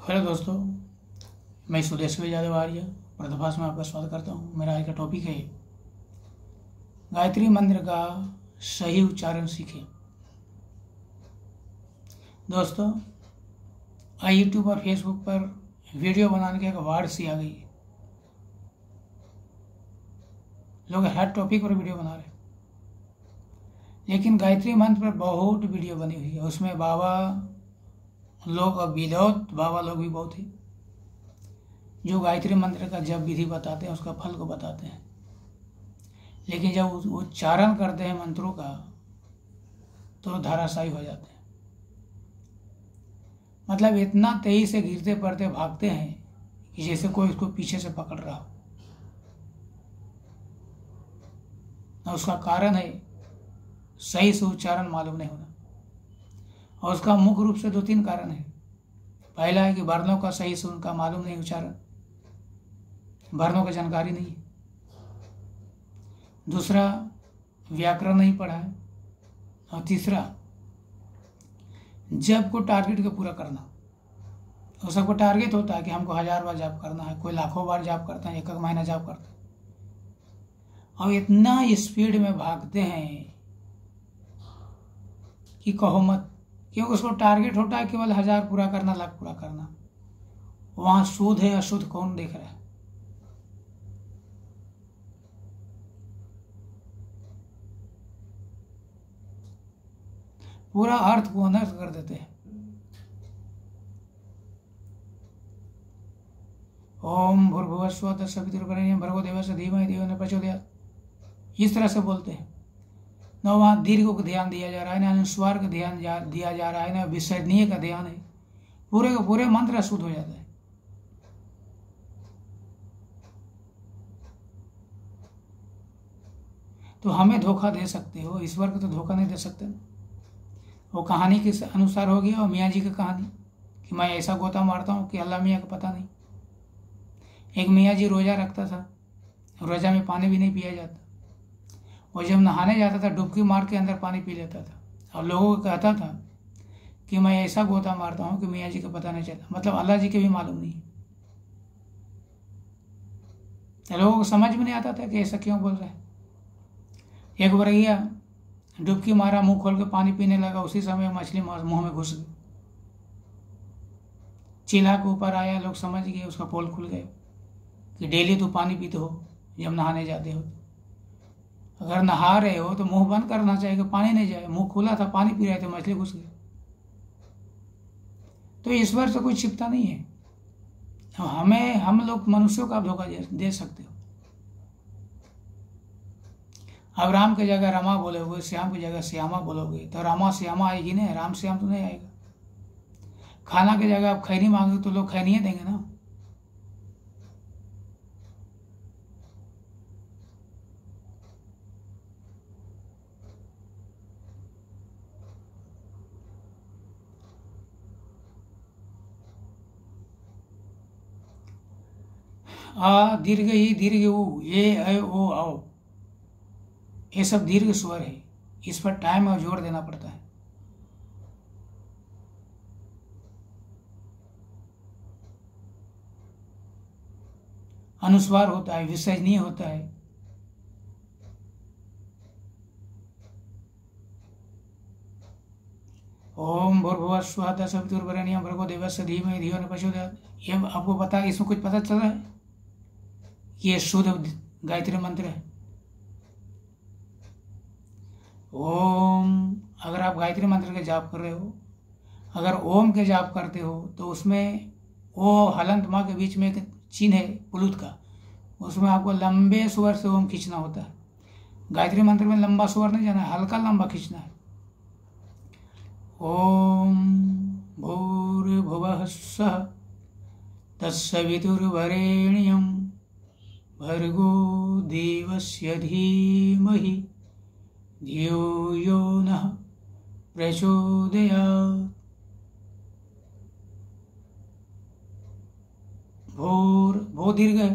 Hello दोस्तों, मैं सुदेशवी यादव आर्य प्रथभास में आपका स्वागत करता हूँ। मेरा आज का टॉपिक है गायत्री मंत्र का सही उच्चारण सीखें। दोस्तों, यूट्यूब और फेसबुक पर वीडियो बनाने की एक वार्ड सी आ गई है। लोग हर टॉपिक पर वीडियो बना रहे हैं, लेकिन गायत्री मंत्र पर बहुत वीडियो बनी हुई है। उसमें बाबा लोग और विदौत बाबा लोग भी बहुत ही जो गायत्री मंत्र का जब विधि बताते हैं, उसका फल को बताते हैं, लेकिन जब उच्चारण करते हैं मंत्रों का तो धराशायी हो जाते हैं। मतलब इतना तेजी से गिरते पड़ते भागते हैं कि जैसे कोई उसको पीछे से पकड़ रहा हो। और उसका कारण है सही से उच्चारण मालूम नहीं होना, और उसका मुख्य रूप से 2-3 कारण है। पहला है कि वर्णों का सही से उनका मालूम नहीं उच्चारण, वर्णों की जानकारी नहीं है। दूसरा, व्याकरण नहीं पढ़ा है। और तीसरा, जब को टारगेट को पूरा करना। तो सबको टारगेट होता है कि हमको 1000 बार जाप करना है, कोई लाखों बार जाप करता है, 1 महीना जाप करता है, और इतना स्पीड में भागते हैं कि कहो मत। क्योंकि उसको टारगेट होता है केवल 1000 पूरा करना, लाख पूरा करना। वहां शुद्ध है अशुद्ध कौन देख रहा है? पूरा अर्थ को अनर्थ कर देते हैं। ओम भूर्भुवस्सुवः तत्सवितुर्वरेण्यं भर्गो देवस्य धीमहि धियो न प्रचोदयात्, इस तरह से बोलते हैं। न वहाँ दीर्घ को ध्यान दिया जा रहा है, न अनुस्वार का ध्यान दिया जा रहा है, न विसर्जनीय का ध्यान है। पूरे के पूरे मंत्र अशुद्ध हो जाता है। तो हमें धोखा दे सकते हो, ईश्वर को तो धोखा नहीं दे सकते। वो कहानी के अनुसार हो गया, और मियाँ जी की कहानी कि मैं ऐसा गोता मारता हूँ कि अल्लाह मियाँ को पता नहीं। एक मियाँ जी रोजा रखता था, रोजा में पानी भी नहीं पिया जाता, और जब नहाने जाता था डुबकी मार के अंदर पानी पी लेता था, और लोगों को कहता था कि मैं ऐसा गोता मारता हूँ कि मियाँ जी को पता नहीं चला। मतलब अल्लाह जी के भी मालूम नहीं। तो लोगों को समझ में नहीं आता था कि ऐसा क्यों बोल रहे हैं। एक बार गया, डुबकी मारा, मुंह खोल के पानी पीने लगा, उसी समय मछली मुंह में घुस गई। चील्हा के ऊपर आया, लोग समझ गए, उसका पोल खुल गए कि डेली तो पानी पीते हो जब नहाने जाते हो। अगर नहा रहे हो तो मुंह बंद करना चाहिए कि पानी नहीं जाए। मुंह खुला था, पानी पी रहे थे, मछली घुस गई। तो ईश्वर से कोई छिपता नहीं है। हम लोग मनुष्यों को आप धोखा दे सकते हो। अब राम की जगह रमा बोलोगे, श्याम की जगह श्यामा बोलोगे तो रामा श्यामा आएगी ना, राम श्याम तो नहीं आएगा। खाना की जगह आप खैनी मांगोगे तो लोग खैनी देंगे ना। आ दीर्घ ही दीर्घ ऊ, ये ऐ ओ आओ, ये सब दीर्घ स्वर है। इस पर टाइम और जोर देना पड़ता है। अनुस्वार होता है, विसर्जनीय होता है। ओम भूर्भुवस्सुवः तत्सवितुर्वरेण्यं भर्गो देवस्य धीमहि धियो न प्रचोदयात्। ये आपको पता है, इसमें कुछ पता चल रहा है? ये शुद्ध गायत्री मंत्र है। ओम, अगर आप गायत्री मंत्र के जाप कर रहे हो, अगर ओम के जाप करते हो तो उसमें ओ हलंत माँ के बीच में एक चिन्ह है पुलुत का, उसमें आपको लंबे स्वर से ओम खींचना होता है। गायत्री मंत्र में लंबा स्वर नहीं जाना है, हल्का लंबा खींचना है। ओम भूर्भुवः स्वः तत्सवितुर्वरेण्यं भर्गो देवस्य धीमहि धियो यो नः प्रचोदयात्। भो दीर्घ है,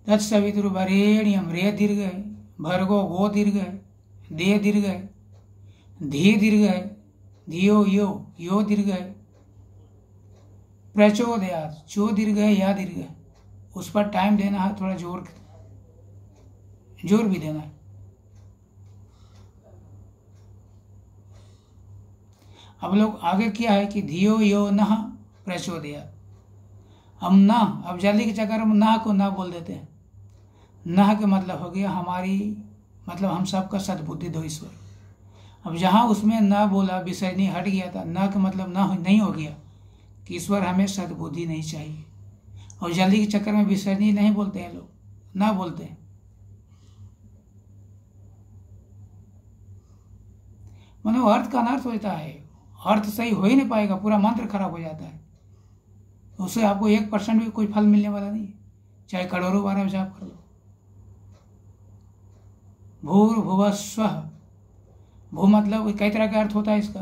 तत्सवितुर्वरेण्यं रे दीर्घ है, भर्गो गो दीर्घ है, दे दीर्घ है, धी दीर्घ है, धियो यो दीर्घ है, प्रचोदयात, चो दीर्घ है या दीर्घ है, उस पर टाइम देना है, थोड़ा जोर भी देना है। अब लोग आगे किया है कि धियो यो नः प्रचोदयात। हम ना, अब जल्दी के चक्कर में ना को ना बोल देते हैं। ना के मतलब हो गया हमारी, मतलब हम सबका सद्बुद्धि दो ईश्वर। अब जहाँ उसमें ना बोला, विसर्जनी हट गया था, ना का मतलब ना नहीं हो गया कि ईश्वर हमें सद्बुद्धि नहीं चाहिए। और जल्दी के चक्कर में विसर्जनी नहीं बोलते हैं लोग, ना बोलते हैं। मतलब अर्थ का अनर्थ होता है, अर्थ सही हो ही नहीं पाएगा, पूरा मंत्र खराब हो जाता है। उससे आपको 1% भी कोई फल मिलने वाला नहीं है, चाहे करोड़ों बार जाप कर लो। भूर्भुवस्वः, भू मतलब कई तरह का अर्थ होता है इसका।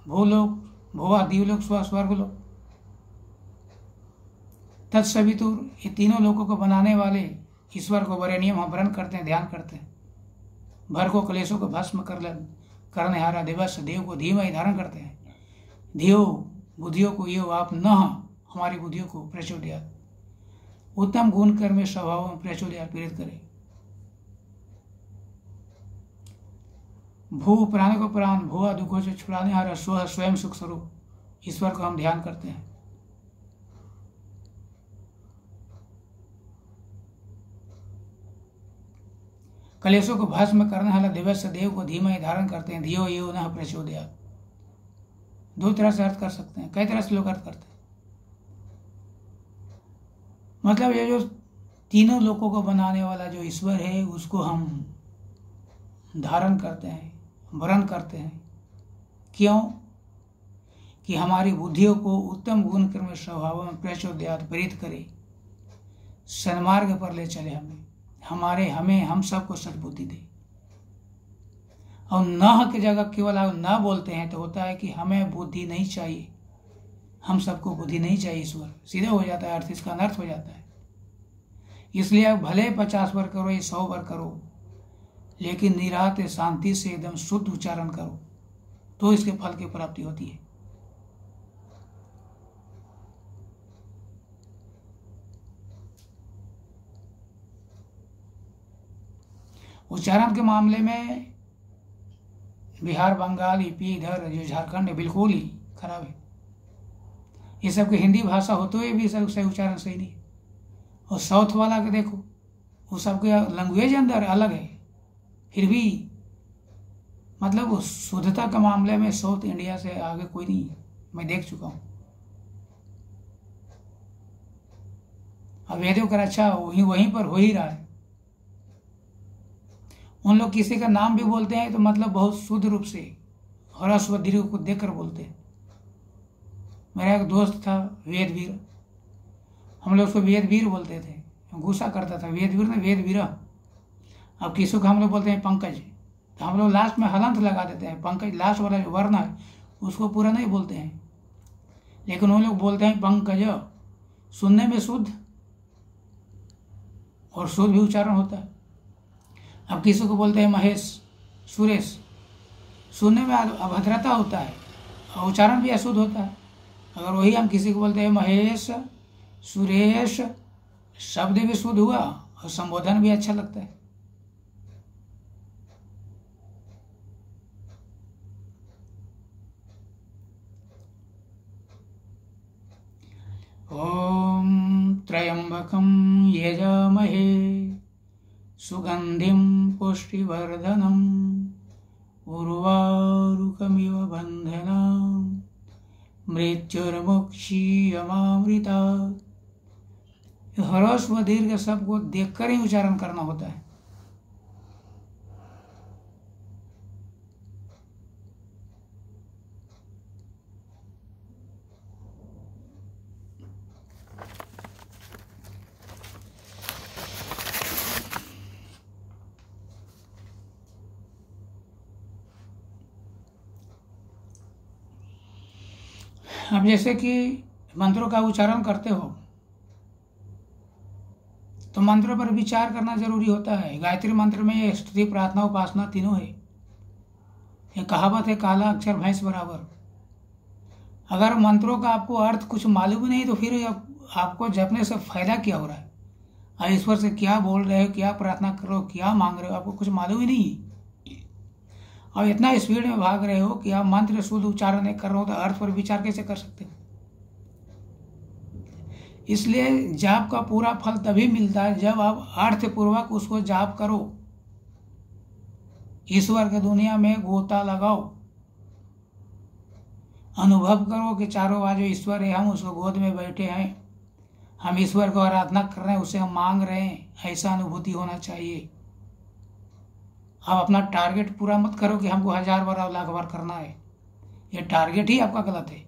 भूलोक, भुवा, दीवलोक, स्व, स्वर्गलोक। तत्सवितुर, ये तीनों लोगों को बनाने वाले ईश्वर को बड़े नियम हम वर्ण करते हैं, ध्यान करते हैं। भर को क्लेशों को भस्म करने हारा देवस्य, देव को धीमहि धारण करते हैं। धियो, बुद्धियों को यो आप न, हमारी बुद्धियों को प्रचोदयात, उत्तम गुण कर्म स्वभाव में प्रचोदयात, प्रेरित करे। भू, प्राण को प्राण, भुआ दुखों से छुड़ाने हारा, स्व, स्वयं सुख स्वरूप ईश्वर को हम ध्यान करते हैं। कलेशों को भस्म करने वाला दिवस देव को धीमहि धारण करते हैं। धियो यो नः प्रचोदयात। दो तरह से अर्थ कर सकते हैं, कई तरह से लोग अर्थ करते हैं। मतलब ये जो तीनों लोगों को बनाने वाला जो ईश्वर है, उसको हम धारण करते हैं, वरण करते हैं। क्यों? कि हमारी बुद्धियों को उत्तम गुण कर्म स्वभाव में प्रचोदयात, प्रेरित करे, सन्मार्ग पर ले चले, हम सबको सद्बुद्धि दे। और न की जगह केवल आप न बोलते हैं तो होता है कि हमें बुद्धि नहीं चाहिए, हम सबको बुद्धि नहीं चाहिए ईश्वर, सीधे हो जाता है अर्थ, इसका अनर्थ हो जाता है। इसलिए आप भले 50 बार करो या 100 बार करो, लेकिन निरात शांति से एकदम शुद्ध उच्चारण करो, तो इसके फल की प्राप्ति होती है। उच्चारण के मामले में बिहार, बंगाल, यूपी, इधर जो झारखंड है, बिल्कुल ही खराब है। ये सब की हिंदी भाषा होते हुए भी सब सही उच्चारण सही नहीं। और साउथ वाला के देखो, वो सबके लैंग्वेज अंदर अलग है, फिर भी मतलब वो शुद्धता के मामले में साउथ इंडिया से आगे कोई नहीं है, मैं देख चुका हूँ। अब वेदों का अच्छा वहीं पर हो ही रहा है। उन लोग किसी का नाम भी बोलते हैं तो मतलब बहुत शुद्ध रूप से ह्रस्व व दीर्घ को देखकर बोलते हैं। मेरा एक दोस्त था वेदवीर, हम लोग उसको वेदवीर बोलते थे, गुस्सा करता था, वेदवीर ने वेदवीर। अब किसी को हम लोग बोलते हैं पंकज, तो हम लोग लास्ट में हलंत लगा देते हैं, पंकज लास्ट वाला जो वर्ण है उसको पूरा नहीं बोलते हैं, लेकिन वो लोग बोलते हैं पंकज, सुनने में शुद्ध और शुद्ध भी उच्चारण होता है। अब किसी को बोलते हैं महेश, सुरेश, सुनने में अभद्रता होता है और उच्चारण भी अशुद्ध होता है। अगर वही हम किसी को बोलते हैं महेश, सुरेश, शब्द भी शुद्ध हुआ और संबोधन भी अच्छा लगता है। ओम त्र्यंबकं यजामहे सुगंधिं पुष्टिवर्धनम् उर्वारुकमिव बन्धनान् मृत्युर्मुक्षीयमामृतात्। ह्रस्व व दीर्घ सबको देखकर ही उच्चारण करना होता है। अब जैसे कि मंत्रों का उच्चारण करते हो तो मंत्रों पर विचार करना जरूरी होता है। गायत्री मंत्र में स्तुति, प्रार्थना, उपासना तीनों है। ये कहावत है, काला अक्षर भैंस बराबर। अगर मंत्रों का आपको अर्थ कुछ मालूम नहीं तो फिर आपको जपने से फायदा क्या हो रहा है? आप ईश्वर से क्या बोल रहे हो, क्या प्रार्थना कर रहे हो, क्या मांग रहे हो, आपको कुछ मालूम ही नहीं। और इतना स्पीड में भाग रहे हो कि आप मंत्र शुद्ध उच्चारण नहीं कर रहे हो तो अर्थ पर विचार कैसे कर सकते हो? इसलिए जाप का पूरा फल तभी मिलता है जब आप अर्थपूर्वक उसको जाप करो, ईश्वर की दुनिया में गोता लगाओ, अनुभव करो कि चारों बाजू ईश्वर है, हम उसको गोद में बैठे हैं, हम ईश्वर को आराधना कर रहे हैं, उससे हम मांग रहे हैं। ऐसा अनुभूति होना चाहिए। आप अपना टारगेट पूरा मत करो कि हमको 1000 बार और लाख बार करना है। ये टारगेट ही आपका गलत है।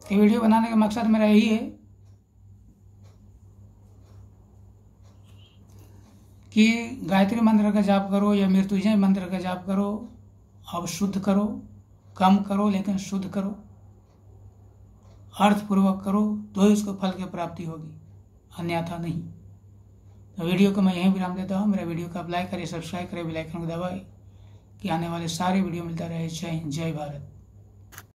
ये वीडियो बनाने का मकसद मेरा यही है कि गायत्री मंत्र का जाप करो या मृत्युंजय मंत्र का जाप करो, अब शुद्ध करो, कम करो लेकिन शुद्ध करो, अर्थपूर्वक करो, तो ही उसको फल की प्राप्ति होगी, अन्यथा नहीं। तो वीडियो को मैं यहीं विराम देता हूँ। मेरा वीडियो को आप लाइक करें, सब्सक्राइब करें, बेल आइकन को दबाएं कि आने वाले सारे वीडियो मिलता रहे। जय हिंद, जय भारत।